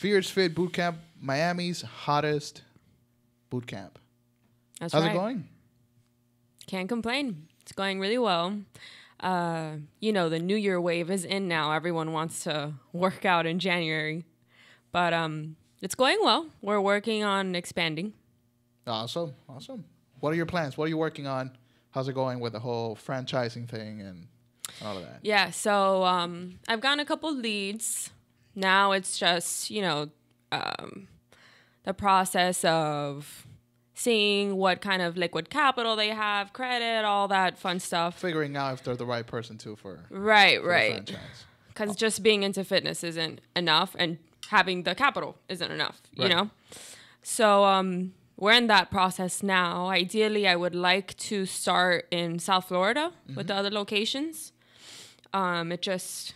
Fierce Fit Bootcamp, Miami's hottest bootcamp. That's How's right. it going? Can't complain. It's going really well. You know, the New Year wave is in now. Everyone wants to work out in January. But it's going well. We're working on expanding. Awesome. What are your plans? What are you working on? How's it going with the whole franchising thing and all of that? Yeah, so I've gotten a couple leads. Now it's just, the process of seeing what kind of liquid capital they have, credit, all that fun stuff. Figuring out if they're the right person too for Right. the franchise. Because just being into fitness isn't enough, and having the capital isn't enough, you Right. know? So we're in that process now. Ideally, I would like to start in South Florida with the other locations. It just,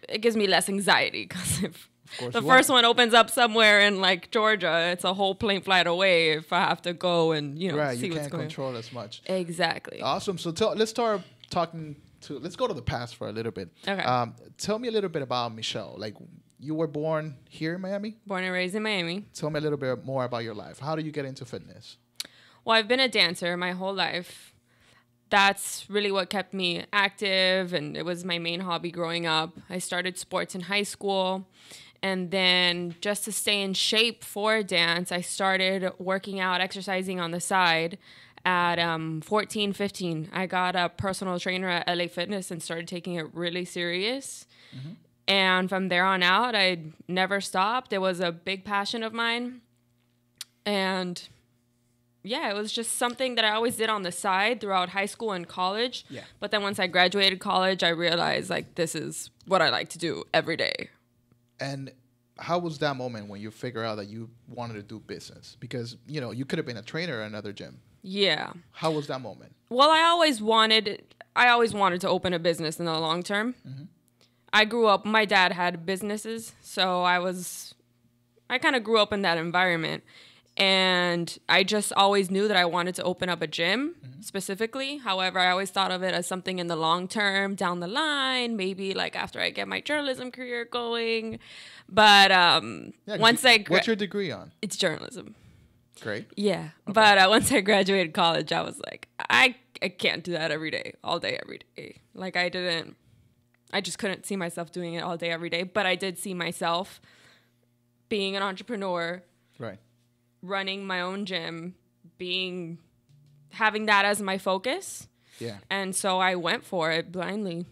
it gives me less anxiety, because if the first one opens up somewhere in like Georgia, it's a whole plane flight away if I have to go and, see Right, what's you going can't on. control as much. Exactly. Awesome. So let's start talking to. Let's go to the past for a little bit. Okay. Tell me a little bit about Michelle. Like, you were born here in Miami. Born and raised in Miami. Tell me a little bit more about your life. How did you get into fitness? Well, I've been a dancer my whole life. That's really what kept me active, and it was my main hobby growing up. I started sports in high school, and then just to stay in shape for dance, I started working out, exercising on the side. At 14, 15, I got a personal trainer at LA Fitness and started taking it really serious. And from there on out, I never stopped. It was a big passion of mine. And yeah, it was just something that I always did on the side throughout high school and college. Yeah. But then once I graduated college, I realized, like, this is what I like to do every day. And how was that moment when you figure out that you wanted to do business? Because, you could have been a trainer at another gym. Yeah. How was that moment? Well, I always wanted to open a business in the long term. I grew up, my dad had businesses, so I kind of grew up in that environment. And I just always knew that I wanted to open up a gym specifically. However, I always thought of it as something in the long term, down the line, maybe like after I get my journalism career going. But What's your degree on? It's journalism. Great. Yeah. Okay. But once I graduated college, I was like, I can't do that every day, all day, every day. Like, I just couldn't see myself doing it all day, every day. But I did see myself being an entrepreneur. Right. Running my own gym, having that as my focus. Yeah. And so I went for it blindly.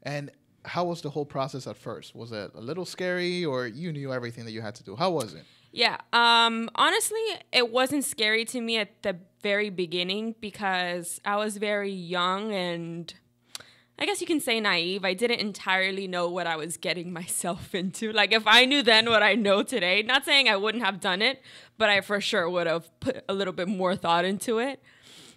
And how was the whole process at first? Was it a little scary, or you knew everything that you had to do? How was it? Yeah. Honestly, it wasn't scary to me at the very beginning, because I was very young and I guess you can say naive. I didn't entirely know what I was getting myself into. Like, if I knew then what I know today, not saying I wouldn't have done it, but I for sure would have put a little bit more thought into it.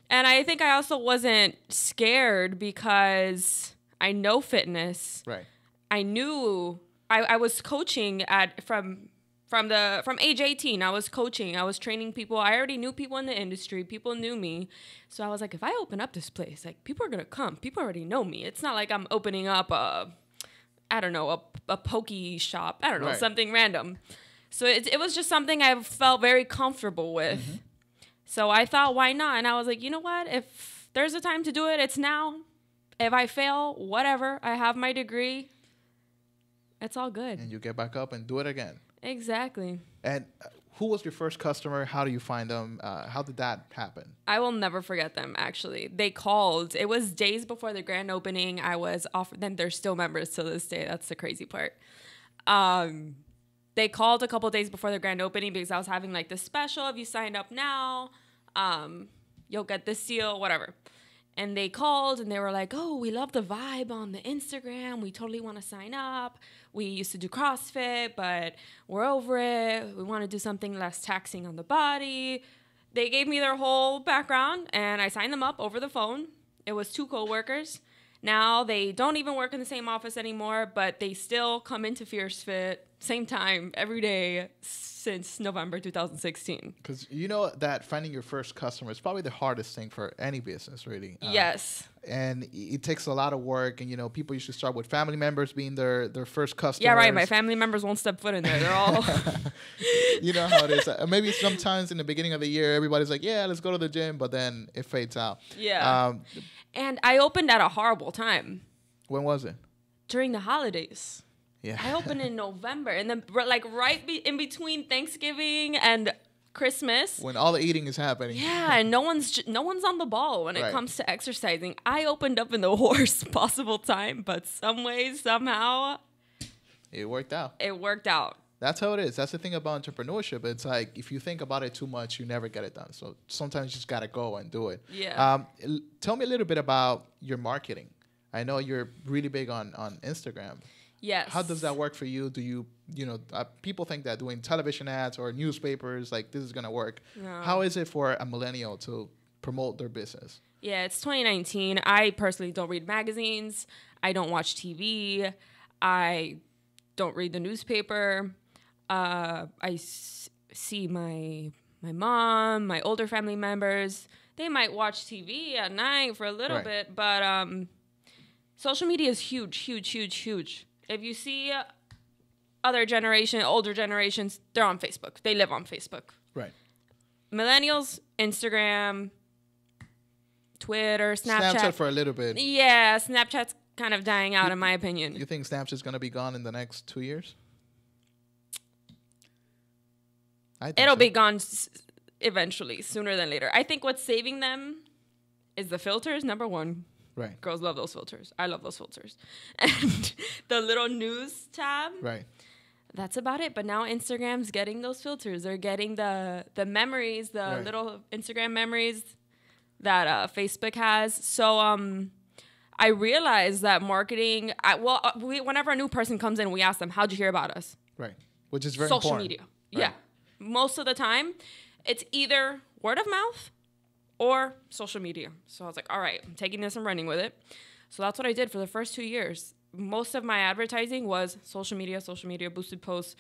And I think I also wasn't scared because I know fitness. Right. I knew I was coaching from age 18, I was coaching. I was training people. I already knew people in the industry. People knew me. So I was like, if I open up this place, like, people are going to come. People already know me. It's not like I'm opening up a pokey shop. I don't know, Right. something random. So it was just something I felt very comfortable with. So I thought, why not? And I was like, you know what? If there's a time to do it, it's now. If I fail, whatever. I have my degree. It's all good. And you get back up and do it again. Exactly. And who was your first customer? How do you find them? How did that happen? I will never forget them, actually. They called. It was days before the grand opening. I was offered them. They're still members to this day. That's the crazy part. They called a couple days before the grand opening because I was having like this special. If you signed up now, you'll get this deal, whatever. And they called and they were like, oh, we love the vibe on the Instagram. We totally want to sign up. We used to do CrossFit, but we're over it. We want to do something less taxing on the body. They gave me their whole background and I signed them up over the phone. It was 2 coworkers. Now they don't even work in the same office anymore, but they still come into Fierce Fit same time, every day since November 2016. Because you know that finding your first customer is probably the hardest thing for any business, really. Yes. And it takes a lot of work. And, you know, people usually start with family members being their first customers. Yeah, right. My family members won't step foot in there. They're all... You know how it is. Maybe sometimes in the beginning of the year, everybody's like, yeah, let's go to the gym. But then it fades out. Yeah. And I opened at a horrible time. When was it? During the holidays. Yeah. I opened in November, and then like in between Thanksgiving and Christmas, when all the eating is happening. Yeah, and no one's on the ball when it comes to exercising. I opened up in the worst possible time, but some way, somehow, it worked out. It worked out. That's how it is. That's the thing about entrepreneurship. It's like if you think about it too much, you never get it done. So sometimes you just gotta go and do it. Yeah. Tell me a little bit about your marketing. I know you're really big on Instagram. Yes. How does that work for you? Do you know, people think that doing television ads or newspapers, like this is going to work. No. How is it for a millennial to promote their business? Yeah, it's 2019. I personally don't read magazines. I don't watch TV. I don't read the newspaper. I see my mom, my older family members. They might watch TV at night for a little bit, but social media is huge, huge, huge, huge. If you see older generations, they're on Facebook. They live on Facebook. Right. Millennials, Instagram, Twitter, Snapchat. Snapchat for a little bit. Yeah, Snapchat's kind of dying out, in my opinion. You think Snapchat's going to be gone in the next 2 years? It'll be gone eventually, sooner than later. I think what's saving them is the filters, number one. Right. Girls love those filters. I love those filters. And the little news tab. Right. That's about it. But now Instagram's getting those filters. They're getting the memories, the little Instagram memories that Facebook has. So I realized that marketing, whenever a new person comes in, we ask them, how'd you hear about us? Right. Which is very Social important. media. Right. Yeah. Most of the time, it's either word of mouth or social media. So I was like, all right, I'm taking this and running with it. So that's what I did for the first 2 years. Most of my advertising was social media, boosted posts,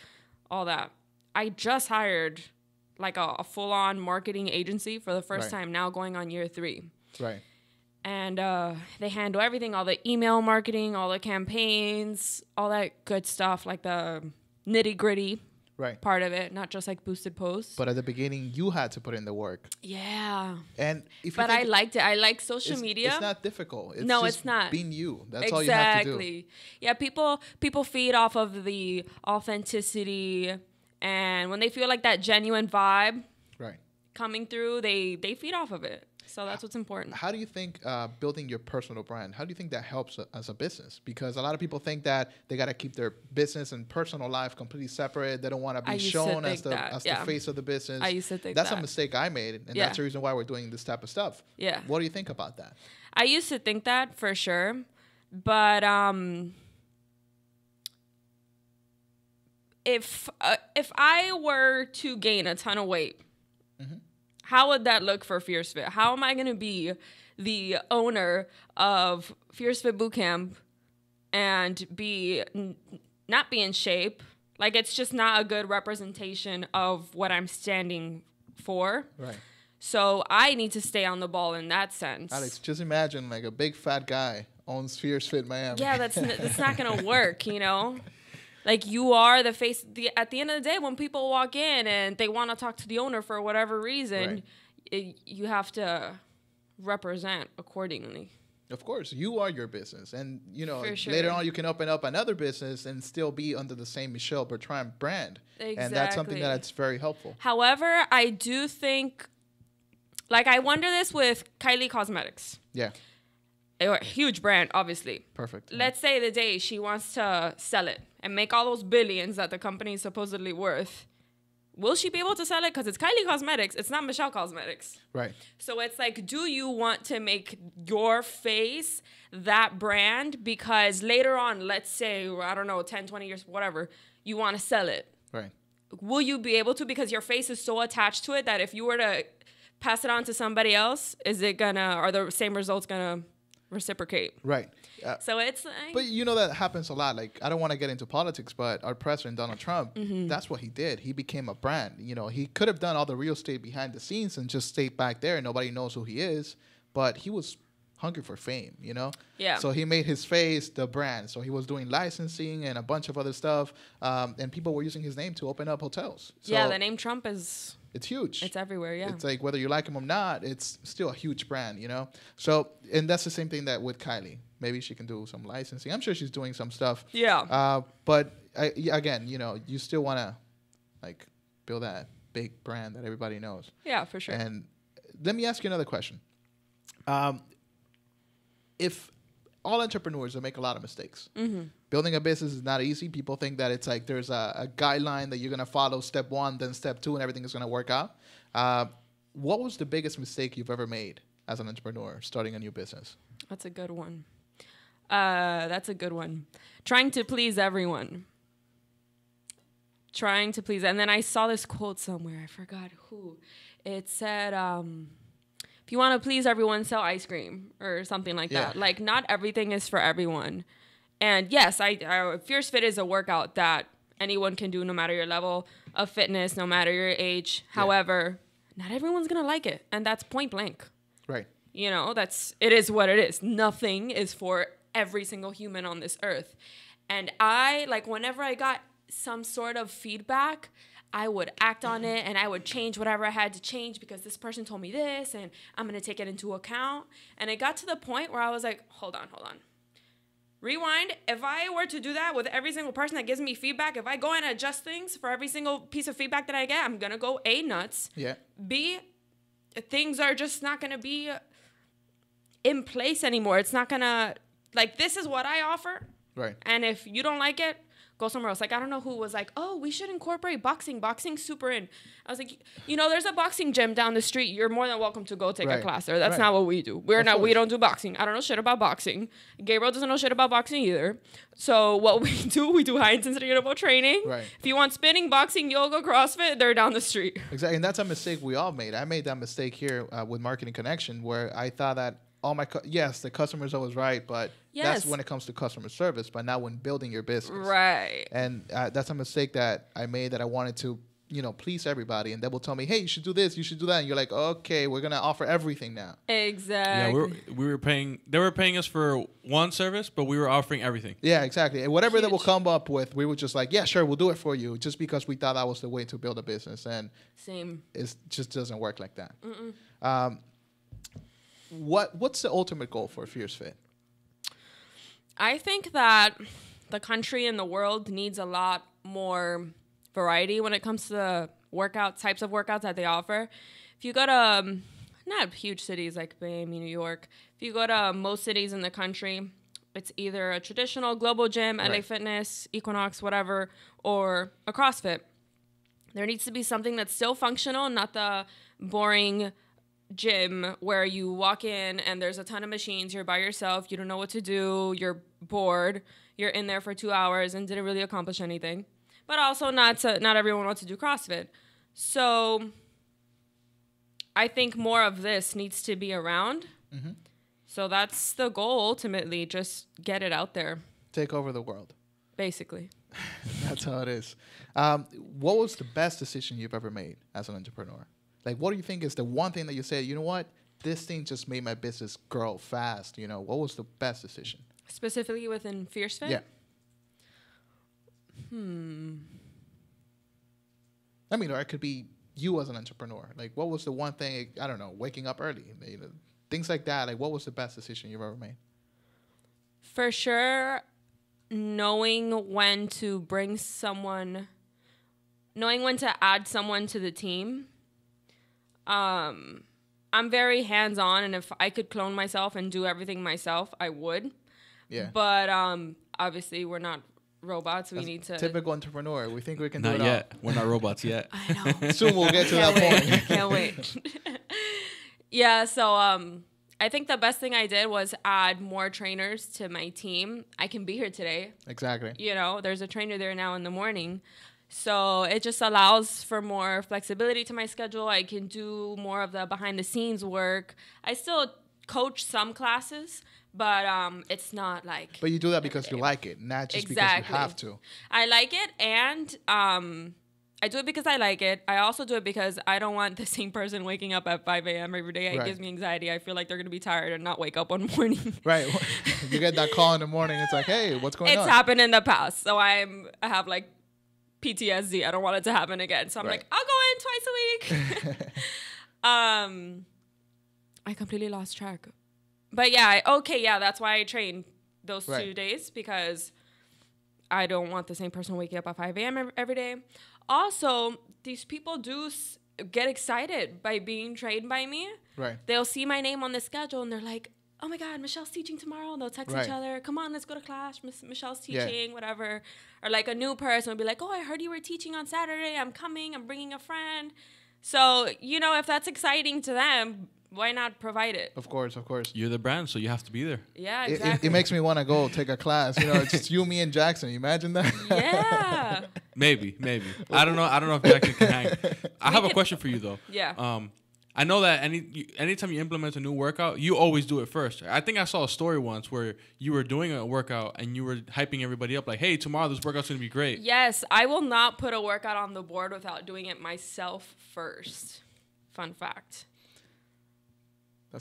all that. I just hired like a full-on marketing agency for the first time, now going on year 3. Right. And they handle everything, all the email marketing, all the campaigns, all that good stuff, like the nitty-gritty. Part of it, not just like boosted posts. But at the beginning, you had to put in the work. Yeah. And I liked it. I like social media. It's not difficult. It's not. Being you. That's all you have to do. Yeah, people feed off of the authenticity, and when they feel like that genuine vibe coming through, they feed off of it. So that's what's important. How do you think building your personal brand, how do you think that helps as a business? Because a lot of people think that they got to keep their business and personal life completely separate. They don't want to be shown as the face of the business. I used to think that's a mistake I made, and that's the reason why we're doing this type of stuff. Yeah. What do you think about that? I used to think that for sure, but if I were to gain a ton of weight, how would that look for Fierce Fit? How am I going to be the owner of Fierce Fit Bootcamp and not be in shape? Like, it's just not a good representation of what I'm standing for. Right. So I need to stay on the ball in that sense. Alex, just imagine like a big fat guy owns Fierce Fit Miami. Yeah, that's not going to work, you know? Like, you are the face. At the end of the day, when people walk in and they want to talk to the owner for whatever reason, you have to represent accordingly. Of course, you are your business. And, you know, sure. Later on you can open up another business and still be under the same Michelle Bertran brand. Exactly. And that's something that's very helpful. However, I do think, like, I wonder this with Kylie Cosmetics. Yeah. A huge brand, obviously. Perfect. Let's say the day she wants to sell it and make all those billions that the company is supposedly worth. Will she be able to sell it? Because it's Kylie Cosmetics. It's not Michelle Cosmetics. Right. So it's like, do you want to make your face that brand? Because later on, let's say, I don't know, 10, 20 years, whatever, you want to sell it. Right. Will you be able to? Because your face is so attached to it that if you were to pass it on to somebody else, are the same results gonna reciprocate. Right. So it's but you know that happens a lot. Like, I don't want to get into politics, but our president, Donald Trump, that's what he did. He became a brand. You know, he could have done all the real estate behind the scenes and just stayed back there and nobody knows who he is, but he was hungry for fame, you know? Yeah. So he made his face the brand. So he was doing licensing and a bunch of other stuff, and people were using his name to open up hotels. So yeah, the name Trump is... It's huge. It's everywhere, yeah. It's like whether you like him or not, it's still a huge brand, you know? So, and that's the same thing that with Kylie. Maybe she can do some licensing. I'm sure she's doing some stuff. Yeah. But again, you know, you still want to like build that big brand that everybody knows. Yeah, for sure. And let me ask you another question. If all entrepreneurs will make a lot of mistakes. Building a business is not easy. People think that it's like there's a guideline that you're going to follow step 1, then step 2, and everything is going to work out. What was the biggest mistake you've ever made as an entrepreneur starting a new business? That's a good one. Trying to please everyone. And then I saw this quote somewhere. I forgot who. It said... if you want to please everyone, sell ice cream or something like that. Like, not everything is for everyone. And yes, Fierce Fit is a workout that anyone can do no matter your level of fitness, no matter your age. Yeah. However, not everyone's going to like it. And that's point blank. Right. You know, it is what it is. Nothing is for every single human on this earth. And whenever I got some sort of feedback, I would act on it and I would change whatever I had to change because this person told me this and I'm going to take it into account. And it got to the point where I was like, hold on. Rewind. If I were to do that with every single person that gives me feedback, if I go and adjust things for every single piece of feedback that I get, I'm going to go A, nuts. Yeah. B, things are just not going to be in place anymore. It's not going to, this is what I offer. Right. And if you don't like it, go somewhere else. Like, I don't know who was like, oh, we should incorporate boxing. Boxing's super in. I was like, you know, there's a boxing gym down the street. You're more than welcome to go take a class there. That's not what we do. We don't do boxing. I don't know shit about boxing. Gabriel doesn't know shit about boxing either. So what we do high intensity interval training. Right. If you want spinning, boxing, yoga, CrossFit, they're down the street. Exactly. And that's a mistake we all made. I made that mistake here with Marketing Connection where I thought that all my the customer's always right, but that's when it comes to customer service, but not when building your business. Right. And that's a mistake that I made, that I wanted to, you know, please everybody, and they will tell me, hey, you should do this, you should do that, and you're like, okay, we're gonna offer everything now. Exactly. Yeah, we were paying. They were paying us for one service, but we were offering everything. Yeah, exactly. And whatever they will come up with, we were just like, yeah, sure, we'll do it for you, just because we thought that was the way to build a business, and it just doesn't work like that. What's the ultimate goal for Fierce Fit? I think that the country and the world needs a lot more variety when it comes to the types of workouts that they offer. If you go to, not huge cities like Miami, New York, if you go to most cities in the country, it's either a traditional global gym, LA Fitness, Equinox, whatever, or a CrossFit. There needs to be something that's still functional, not the boring gym where you walk in and there's a ton of machines, you're by yourself, you don't know what to do, you're bored, you're in there for 2 hours and didn't really accomplish anything. But also not everyone wants to do CrossFit. So I think more of this needs to be around. So that's the goal ultimately, just get it out there. Take over the world. Basically. That's how it is. What was the best decision you've ever made as an entrepreneur? Like, what do you think is the one thing that you said, you know what, this thing just made my business grow fast? You know, what was the best decision? Specifically within Fierce Fit? Yeah. I mean, or it could be you as an entrepreneur. Like, what was the one thing, I don't know, waking up early, you know, things like that. Like, what was the best decision you've ever made? For sure, knowing when to add someone to the team. I'm very hands-on, and if I could clone myself and do everything myself, I would. Yeah. But obviously, we're not robots. We need to... Typical entrepreneur. We think we can do it all. Not yet. We're not robots yet. I know. Soon we'll get to that point. Can't wait. Yeah, so I think the best thing I did was add more trainers to my team. I can be here today. Exactly. You know, there's a trainer there now in the morning. So it just allows for more flexibility to my schedule. I can do more of the behind-the-scenes work. I still coach some classes, But it's not like. But you do that because you like it, not just because you have to. I like it, and I do it because I like it. I also do it because I don't want the same person waking up at 5 a.m. every day. It gives me anxiety. I feel like they're going to be tired and not wake up one morning. Right. You get that call in the morning. It's like, hey, what's going on? It's happened in the past. So I have like PTSD. I don't want it to happen again. So I'm like, I'll go in twice a week. I completely lost track. But yeah, that's why I train those 2 days, because I don't want the same person waking up at 5 a.m. every day. Also, these people do get excited by being trained by me. Right. They'll see my name on the schedule and they're like, oh my God, Michelle's teaching tomorrow. And they'll text each other, come on, let's go to class. Michelle's teaching, whatever. Or like a new person will be like, oh, I heard you were teaching on Saturday. I'm coming. I'm bringing a friend. So, you know, if that's exciting to them, why not provide it? Of course. You're the brand, so you have to be there. Yeah, exactly. It makes me want to go take a class. You know, it's just you, me, and Jackson. You imagine that? Yeah. Maybe. I don't know if Jackson can hang. I have a question for you though. Yeah. I know that anytime you implement a new workout, you always do it first. I think I saw a story once where you were doing a workout and you were hyping everybody up like, hey, tomorrow this workout's going to be great. Yes, I will not put a workout on the board without doing it myself first. Fun fact.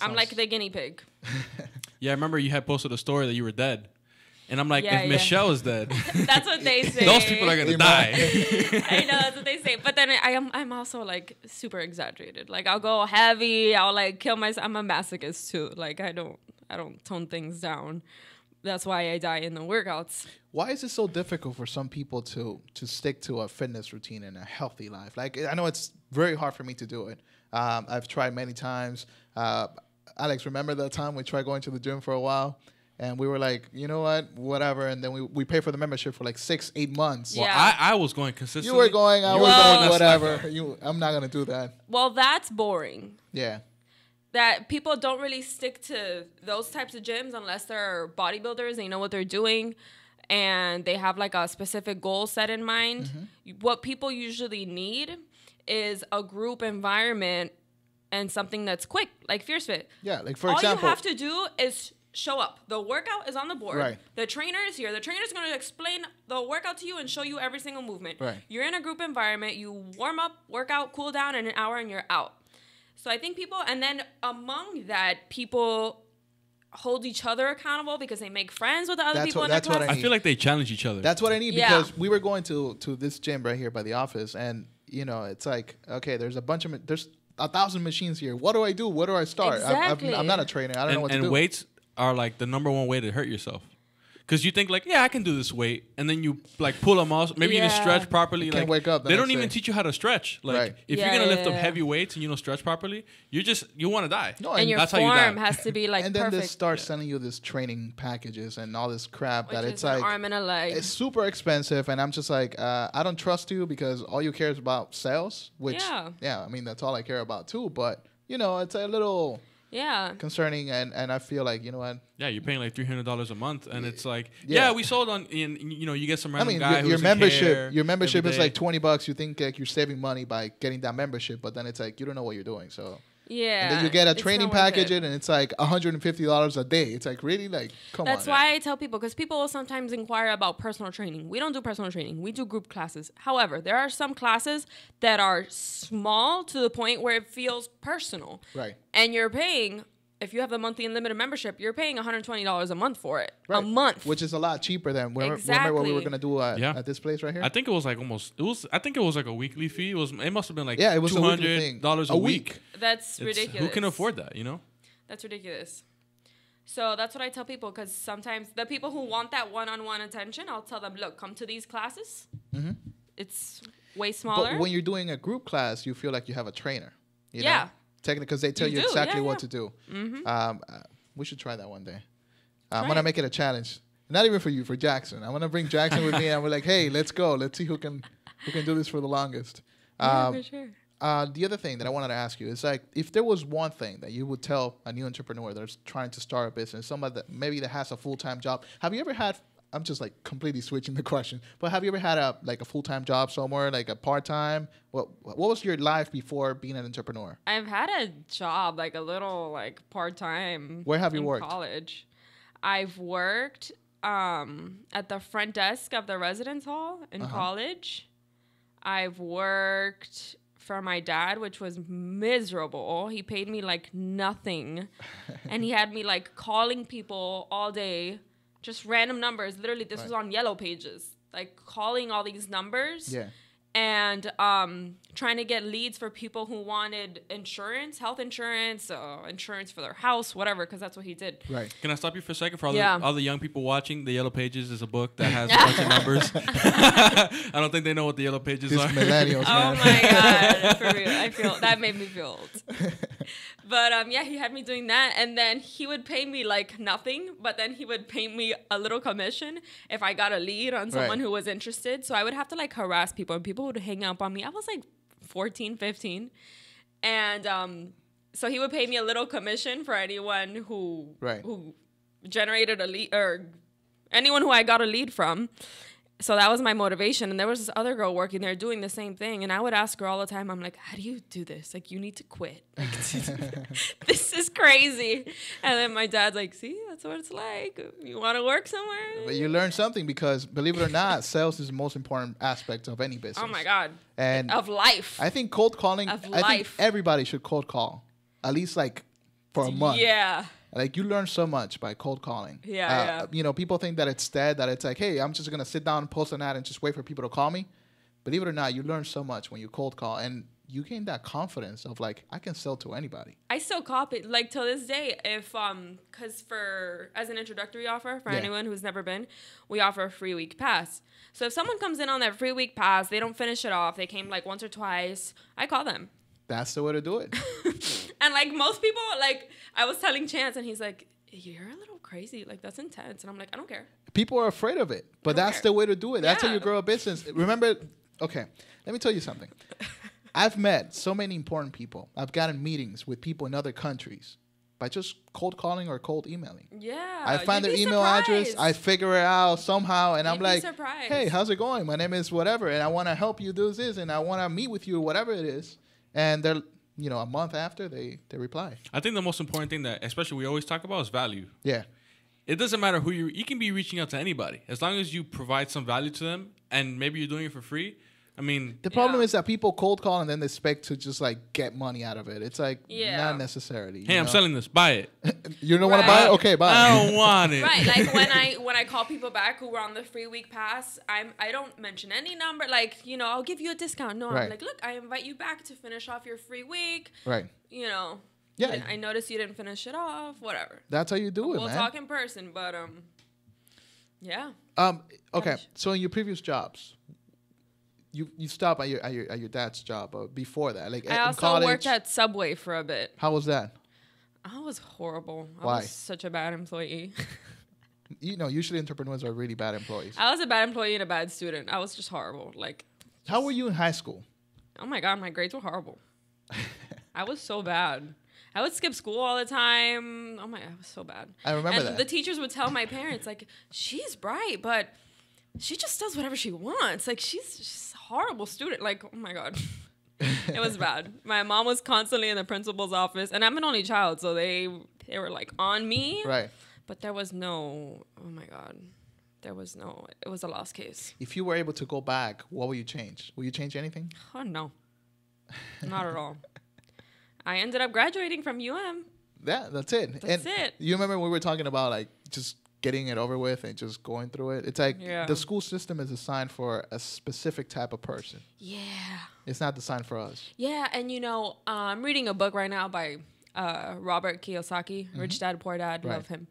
I'm like the guinea pig. Yeah, I remember you had posted a story that you were dead. And I'm like, if Michelle is dead, that's what they say. Those people are going to die. I know, that's what they say. But then I'm also like super exaggerated. Like I'll go heavy. I'll like kill myself. I'm a masochist too. Like I don't tone things down. That's why I die in the workouts. Why is it so difficult for some people to stick to a fitness routine and a healthy life? Like I know it's very hard for me to do it. I've tried many times. Alex, remember that time we tried going to the gym for a while? And we were like, you know what, whatever. And then we paid for the membership for like 6-8 months. Well, I was going consistently. You were going, I was going, whatever. I'm not going to do that. Well, that's boring. Yeah. That people don't really stick to those types of gyms unless they're bodybuilders. They know what they're doing. And they have like a specific goal set in mind. Mm-hmm. What people usually need is a group environment and something that's quick, like Fierce Fit. Yeah, like for example. All you have to do is show up. The workout is on the board. Right. The trainer is here. The trainer is going to explain the workout to you and show you every single movement. Right. You're in a group environment. You warm up, work out, cool down in an hour, and you're out. So I think people, and then among that, people hold each other accountable because they make friends with the other people in their class. I feel like they challenge each other. That's what I need because we were going to this gym right here by the office, and you know, it's like, okay, there's 1,000 machines here. What do I do? Where do I start? Exactly. I'm not a trainer. I don't know what to do. And weights are like the number one way to hurt yourself. Because you think like, yeah, I can do this weight. And then you like pull them off. Maybe you didn't stretch properly. You can't wake up the They don't next even day. teach you how to stretch. Like if you're going to lift up heavy weights and you don't stretch properly, you want to die. No, and your that's form how you die. has to be like and then perfect. they start sending you this training packages and all this crap that Which it's is an like arm and a leg. It's super expensive, and I'm just like, I don't trust you because all you care is about sales. Which I mean that's all I care about too. But you know, it's a little concerning, and I feel like, you know what? Yeah, you're paying like $300 a month, and it's like, we sold on, and you know, you get some random guy your membership every is like $20. You think like you're saving money by getting that membership, but then it's like you don't know what you're doing. So and then you get a training package, and it's like $150 a day. It's like, really, like, come on. That's why I tell people, because people will sometimes inquire about personal training. We don't do personal training. We do group classes. However, there are some classes that are small to the point where it feels personal. Right. And you're paying, if you have the monthly unlimited membership, you're paying $120 a month for it. Right. A month. Which is a lot cheaper than remember what we were gonna do at this place right here. I think it was like I think it was like a weekly fee. It must have been like it was $200 a week. That's ridiculous. Who can afford that? You know. That's ridiculous. So that's what I tell people, because sometimes the people who want that one-on-one attention, I'll tell them, look, come to these classes. Mm-hmm. It's way smaller. But when you're doing a group class, you feel like you have a trainer. You know? Technically, because they tell you exactly what to do. Mm-hmm. We should try that one day. I'm going to make it a challenge. Not even for you, for Jackson. I'm going to bring Jackson with me, and we're like, hey, let's go. Let's see who can do this for the longest. For sure. The other thing that I wanted to ask you is, like, if there was one thing that you would tell a new entrepreneur that's trying to start a business, somebody that maybe that has a full-time job, have you ever had, I'm just like completely switching the question, but have you ever had a full-time job somewhere, like a part-time? What was your life before being an entrepreneur? I've had a job, like a little like part-time. Where have you worked? College. I've worked at the front desk of the residence hall in college. I've worked for my dad, which was miserable. He paid me like nothing. And he had me like calling people all day, just random numbers. Literally, this was on Yellow Pages, like calling all these numbers. Yeah. And trying to get leads for people who wanted insurance, health insurance, insurance for their house, whatever, because that's what he did. Right. Can I stop you for a second? For all the young people watching, the Yellow Pages is a book that has a bunch of numbers. I don't think they know what the Yellow Pages are. Millennials, man. Oh my God, for real. I feel that made me feel old. But yeah, he had me doing that, and then he would pay me like nothing, but then he would pay me a little commission if I got a lead on someone who was interested. So I would have to like harass people, and people would hang up on me. I was like 14, 15, and so he would pay me a little commission for anyone who generated a lead, or anyone who I got a lead from. So that was my motivation. And there was this other girl working there doing the same thing. And I would ask her all the time, I'm like, how do you do this? Like, you need to quit. Like, this is crazy. And then my dad's like, see, that's what it's like. You want to work somewhere? But you learn something, because believe it or not, sales is the most important aspect of any business. Oh my God. And of life. I think cold calling, I think everybody should cold call, at least like for a month. Yeah. Like, you learn so much by cold calling. Yeah. You know, people think that it's dead, that it's like, hey, I'm just going to sit down and post an ad and just wait for people to call me. Believe it or not, you learn so much when you cold call, and you gain that confidence of like, I can sell to anybody. I still copy, like, till this day, if, because as an introductory offer for anyone who's never been, we offer a free week pass. So if someone comes in on that free week pass, they don't finish it off, they came like once or twice, I call them. That's the way to do it. And like most people, like I was telling Chance, and he's like, you're a little crazy. Like, that's intense. And I'm like, I don't care. People are afraid of it, but that's the way to do it. That's how you grow a business. Remember, okay, let me tell you something. I've met so many important people. I've gotten meetings with people in other countries by just cold calling or cold emailing. Yeah. I find their email address, I figure it out somehow, and I'm like, hey, how's it going? My name is whatever, and I want to help you do this, and I want to meet with you, whatever it is. And they're, you know, a month after, they reply. I think the most important thing that, especially we always talk about, is value. Yeah. It doesn't matter who you can be reaching out to anybody. As long as you provide some value to them, and maybe you're doing it for free. I mean, the problem is that people cold call and then they expect to just like get money out of it. It's like not necessarily. Hey, I'm selling this. Buy it. You don't want to buy it? Okay, buy it. I don't want it. Right. Like when I call people back who were on the free week pass, I don't mention any number. Like, you know, I'll give you a discount. No, I'm like, look, I invite you back to finish off your free week. Right. You know. Yeah. I noticed you didn't finish it off. Whatever. That's how you do it, man. We'll talk in person, but yeah. Okay. So in your previous jobs, you stopped at your dad's job before that. Like I also college, worked at Subway for a bit. How was that? I was horrible. Why? I was such a bad employee. You know, usually entrepreneurs are really bad employees. I was a bad employee and a bad student. I was just horrible. Like, how were you in high school? Oh my God, my grades were horrible. I was so bad. I would skip school all the time. Oh my, I was so bad. I remember that. The teachers would tell my parents, like, she's bright, but she just does whatever she wants. Like, she's a horrible student. Like, oh my God. It was bad. My mom was constantly in the principal's office, and I'm an only child, so they were like on me. Right. But there was no, oh my God. There was no, it was a lost case. If you were able to go back, what would you change? Will you change anything? Oh, no. Not at all. I ended up graduating from UM. Yeah, that's it. That's it. You remember we were talking about like just getting it over with and just going through it? It's like the school system is designed for a specific type of person. Yeah. It's not designed for us. Yeah, and you know, I'm reading a book right now by Robert Kiyosaki, Rich Dad, Poor Dad, love him.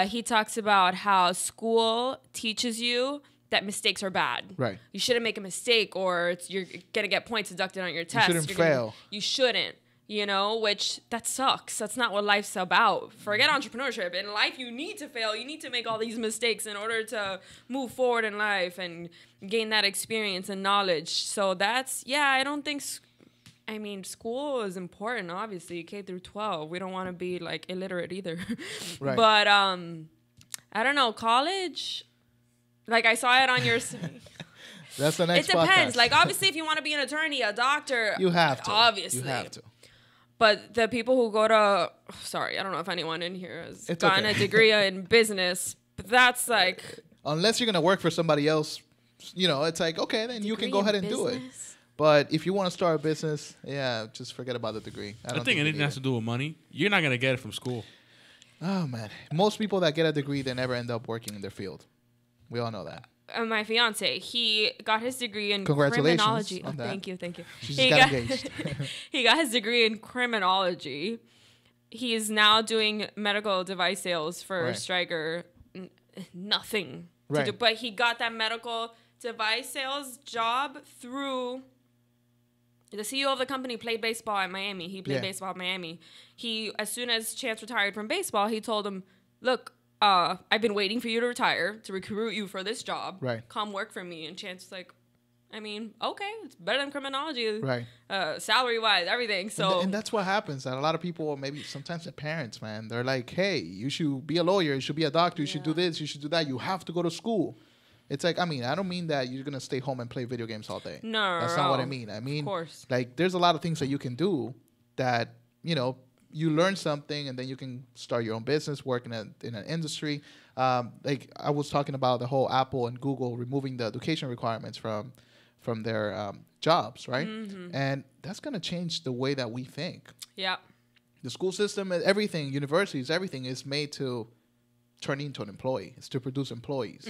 He talks about how school teaches you that mistakes are bad. Right. You shouldn't make a mistake, or you're going to get points deducted on your test. You shouldn't fail. You shouldn't. You know, which that sucks. That's not what life's about. Forget entrepreneurship. In life, you need to fail. You need to make all these mistakes in order to move forward in life and gain that experience and knowledge. So that's, I don't think, I mean, school is important, obviously, K through 12. We don't want to be, like, illiterate either. Right. But, I don't know, college, like, I saw it on your... That's the next It depends. podcast. Like, obviously, if you want to be an attorney, a doctor... You have to. Obviously. You have to. But the people who go to, sorry, I don't know if anyone in here has gotten a degree in business, but that's like. Unless you're going to work for somebody else, you know, it's like, okay, then you can go ahead and do it. But if you want to start a business, yeah, just forget about the degree. I think anything has to do with money. You're not going to get it from school. Oh, man. Most people that get a degree, they never end up working in their field. We all know that. My fiance, he got his degree in Congratulations criminology. on that. Thank you. She just got engaged. He got his degree in criminology. He's now doing medical device sales for Stryker. Nothing to do. But he got that medical device sales job through the CEO of the company played baseball at Miami. He played baseball at Miami. He, as soon as Chance retired from baseball, he told him, look, I've been waiting for you to retire to recruit you for this job. Right. Come work for me. And Chance was like, I mean, okay, it's better than criminology. Right. Salary-wise, everything. So and that's what happens. That a lot of people, or maybe sometimes the parents, man, they're like, hey, you should be a lawyer. You should be a doctor. You should do this. You should do that. You have to go to school. It's like, I mean, I don't mean that you're going to stay home and play video games all day. No. That's not what I mean. I mean, of course. Like, there's a lot of things that you can do that, you know, you learn something and then you can start your own business, work in an industry. Like I was talking about the whole Apple and Google removing the education requirements from their jobs, right? Mm-hmm. And that's going to change the way that we think. Yeah. The school system, everything, universities, everything is made to turn into an employee. It's to produce employees,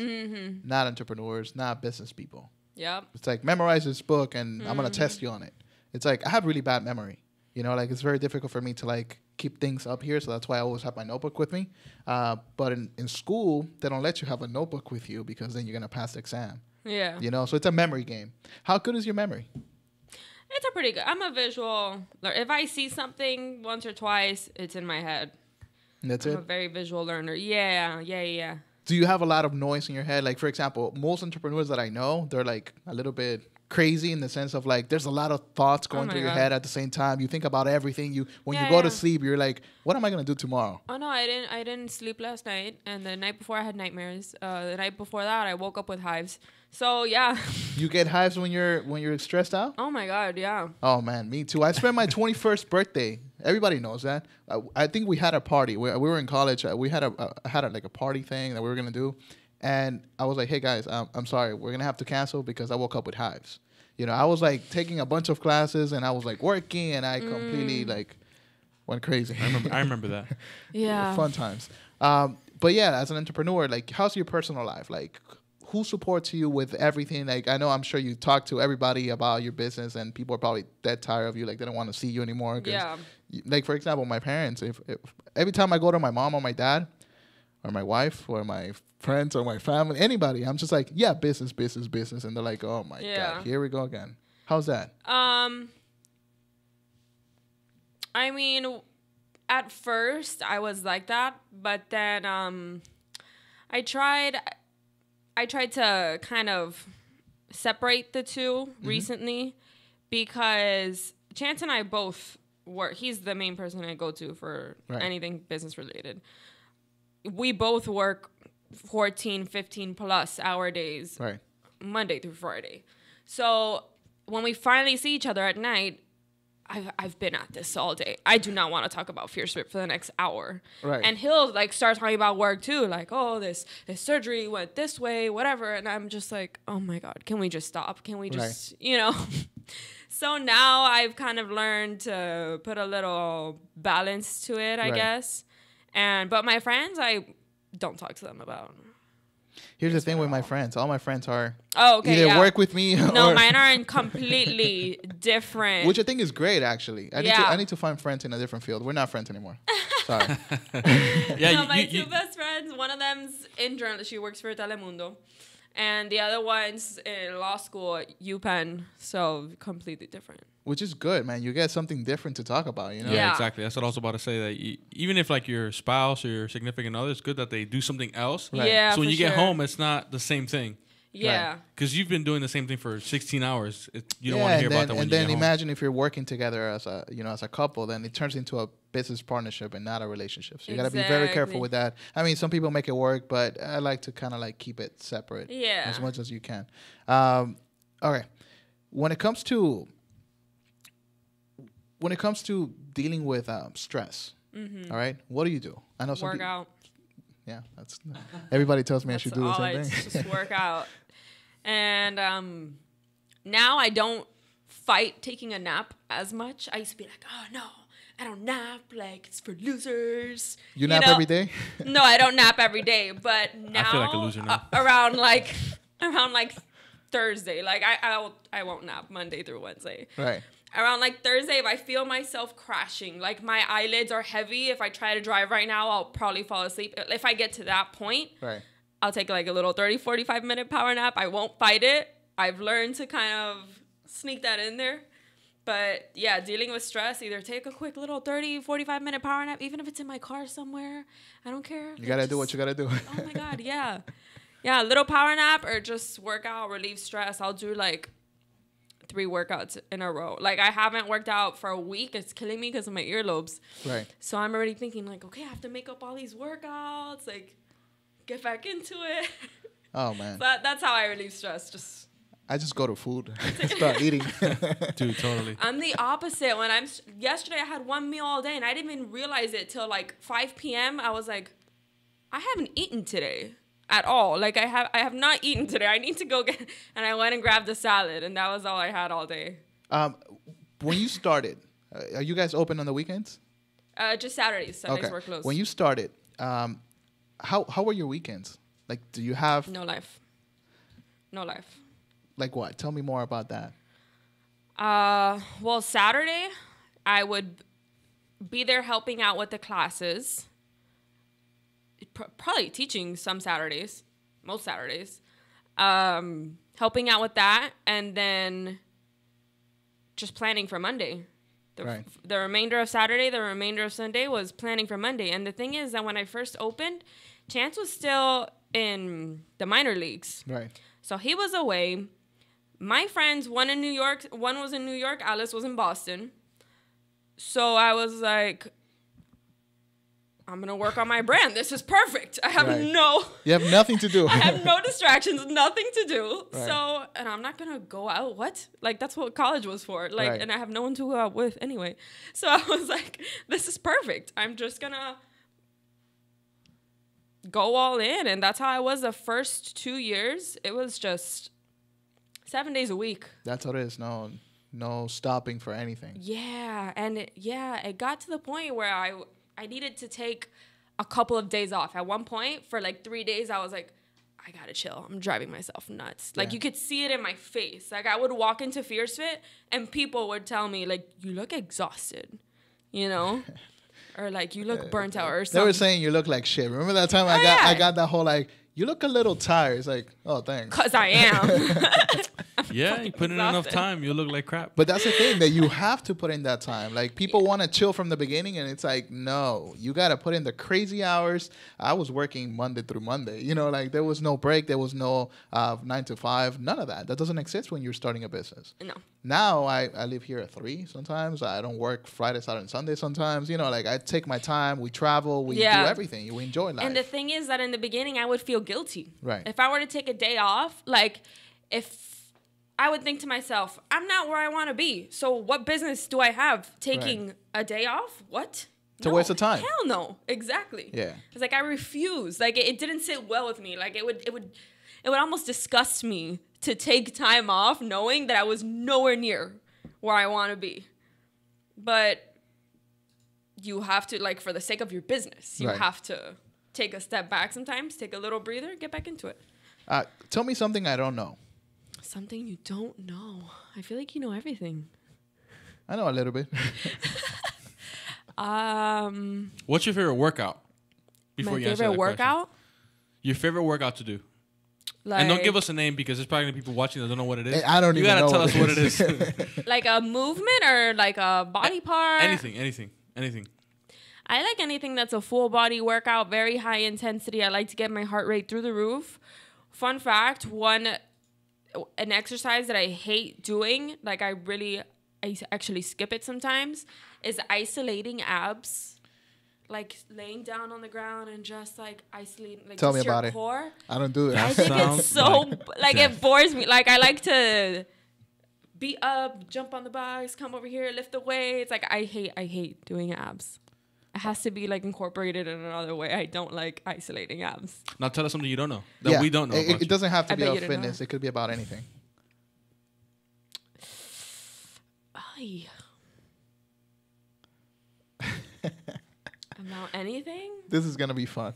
not entrepreneurs, not business people. Yeah. It's like, memorize this book and I'm going to test you on it. It's like, I have really bad memory. You know, like, it's very difficult for me to, like, keep things up here. So that's why I always have my notebook with me. But in school, they don't let you have a notebook with you because then you're going to pass the exam. Yeah. You know, so it's a memory game. How good is your memory? It's a pretty good. I'm a visual. If I see something once or twice, it's in my head. And that's I'm it? a very visual learner. Yeah. Do you have a lot of noise in your head? Like, for example, most entrepreneurs that I know, they're, like, a little bit crazy in the sense of, like, there's a lot of thoughts going through your head at the same time. You think about everything. When you go to sleep, you're like, what am I going to do tomorrow? Oh, no, I didn't sleep last night. And the night before, I had nightmares. The night before that, I woke up with hives. So, yeah. You get hives when you're stressed out? Oh, my God, yeah. Oh, man, me too. I spent my 21st birthday. Everybody knows that. I think we had a party. We were in college. We had a party thing that we were going to do. And I was like, hey, guys, I'm sorry. We're going to have to cancel because I woke up with hives. You know, I was, like, taking a bunch of classes, and I was, like, working, and I completely, like, went crazy. I remember that. Yeah. Fun times. But, yeah, as an entrepreneur, like, how's your personal life? Like, who supports you with everything? Like, I'm sure you talk to everybody about your business, and people are probably dead tired of you. Like, they don't want to see you anymore. Yeah. Like, for example, my parents, if every time I go to my mom or my dad or my wife or my friends or my family, anybody, I'm just like, yeah, business. And they're like, oh, my God, here we go again. How's that? I mean, at first I was like that, but then I tried to kind of separate the two recently because Chance and I both work. He's the main person I go to for anything business related. We both work 14, 15 plus hour days, Monday through Friday. So when we finally see each other at night, I've been at this all day. I do not want to talk about Fierce Fit for the next hour. Right. And he'll, like, start talking about work too, like, oh, this surgery went this way, whatever. And I'm just like, oh my God, can we just stop? Can we just, So now I've kind of learned to put a little balance to it, I guess. But my friends, I don't talk to them about. Here's the thing with my friends. All my friends are either work with me No, mine are completely different. Which I think is great, actually. I need to find friends in a different field. We're not friends anymore. Sorry. My two best friends, one of them's in journalism. She works for Telemundo. And the other one's in law school at UPenn. So completely different. Which is good, man. You get something different to talk about, you know? Yeah, exactly. That's what I was about to say. That even if, like, your spouse or your significant other, it's good that they do something else. Right. Yeah, so when you get home, it's not the same thing. Yeah. Because you've been doing the same thing for 16 hours. You don't want to hear about that when you get home. And then imagine if you're working together as a couple, then it turns into a business partnership and not a relationship. So you got to be very careful with that. I mean, some people make it work, but I like to kind of, like, keep it separate as much as you can. Okay. When it comes to when it comes to dealing with stress, all right, what do you do? I know some Work out. Yeah, that's everybody tells me I should do the same thing. Just work out. And now I don't fight taking a nap as much. I used to be like, oh no, I don't nap. Like, it's for losers. You nap every day? No, I don't nap every day. But now, I feel like a loser now. around like Thursday, like I won't nap Monday through Wednesday. Right. Around like Thursday, if I feel myself crashing, like my eyelids are heavy, if I try to drive right now, I'll probably fall asleep. If I get to that point, right, I'll take like a little 30, 45-minute power nap. I won't fight it. I've learned to kind of sneak that in there. But yeah, dealing with stress, either take a quick little 30, 45-minute power nap, even if it's in my car somewhere. I don't care. You got to do what you got to do. Oh my God, yeah. Yeah, a little power nap or just work out, relieve stress. I'll do like 3 workouts in a row. Like, I haven't worked out for a week. It's killing me because of my earlobes. Right. So I'm already thinking like, okay, I have to make up all these workouts, like get back into it. Oh man. So that's how I relieve stress. I just go to food, start eating. Dude, totally. I'm the opposite. Yesterday I had 1 meal all day and I didn't even realize it till like 5 p.m. I was like, I haven't eaten today at all. Like I have not eaten today. I need to go get, and I went and grabbed a salad and that was all I had all day. When you started, are you guys open on the weekends? Just Saturdays. Sundays were closed. When you started, how were your weekends? Like, do you have no life? Like what? Tell me more about that. Well, Saturday I would be there helping out with the classes. Probably teaching some Saturdays, most Saturdays, helping out with that, and then just planning for Monday. The remainder of Saturday, the remainder of Sunday was planning for Monday. And the thing is that when I first opened, Chance was still in the minor leagues. Right. So he was away. My friends, one in New York, one was in New York, Alice was in Boston. So I was like, I'm going to work on my brand. This is perfect. I have You have nothing to do. I have no distractions, nothing to do. Right. So, and I'm not going to go out. What? Like, that's what college was for. Like, and I have no one to go out with anyway. So I was like, this is perfect. I'm just going to go all in. And that's how I was the first 2 years. It was just 7 days a week. That's what it is. No stopping for anything. Yeah. And it got to the point where I needed to take a couple of days off. At one point, for like 3 days, I was like, I gotta chill. I'm driving myself nuts. Like, you could see it in my face. Like, I would walk into Fierce Fit, and people would tell me, like, you look exhausted, you know? Or, like, you look burnt out or something. They were saying you look like shit. Remember that time I got that whole, like, you look a little tired. It's like, oh, thanks. Because I am. Yeah, you put in enough time, you'll look like crap. But that's the thing, that you have to put in that time. Like, people want to chill from the beginning, and it's like, no, you got to put in the crazy hours. I was working Monday through Monday. You know, like, there was no break. There was no 9 to 5. None of that. That doesn't exist when you're starting a business. No. Now, I live here at 3 sometimes. I don't work Friday, Saturday, and Sunday sometimes. You know, like, I take my time. We travel. We do everything. We enjoy life. And the thing is that in the beginning, I would feel guilty. Right. If I were to take a day off, like, I would think to myself, I'm not where I want to be. So what business do I have taking a day off? What? To waste of time. Hell no. Exactly. Yeah. It's like, I refuse. Like, it didn't sit well with me. Like, it would almost disgust me to take time off knowing that I was nowhere near where I want to be. But you have to, like, for the sake of your business, you have to take a step back sometimes, take a little breather, get back into it. Tell me something I don't know. Something you don't know. I feel like you know everything. I know a little bit. What's your favorite workout? My favorite workout? Your favorite workout to do. Like, and don't give us a name because there's probably gonna be people watching that don't know what it is. I don't even know. You gotta tell us what it is. Like a movement or like a body part? Anything. I like anything that's a full body workout, very high intensity. I like to get my heart rate through the roof. Fun fact, an exercise that I hate doing, like I actually skip it sometimes, is isolating abs. Like laying down on the ground and just like isolating, like Tell just me about your it. core. I don't do that. I think it's so like it bores me. Like I like to beat up, jump on the box, come over here, lift the weights. Like I hate doing abs. It has to be like incorporated in another way. I don't like isolating abs. Now tell us something you don't know that we don't know. It doesn't have to be bet about you didn't fitness. know. It could be about anything. Ay. About anything? This is gonna be fun.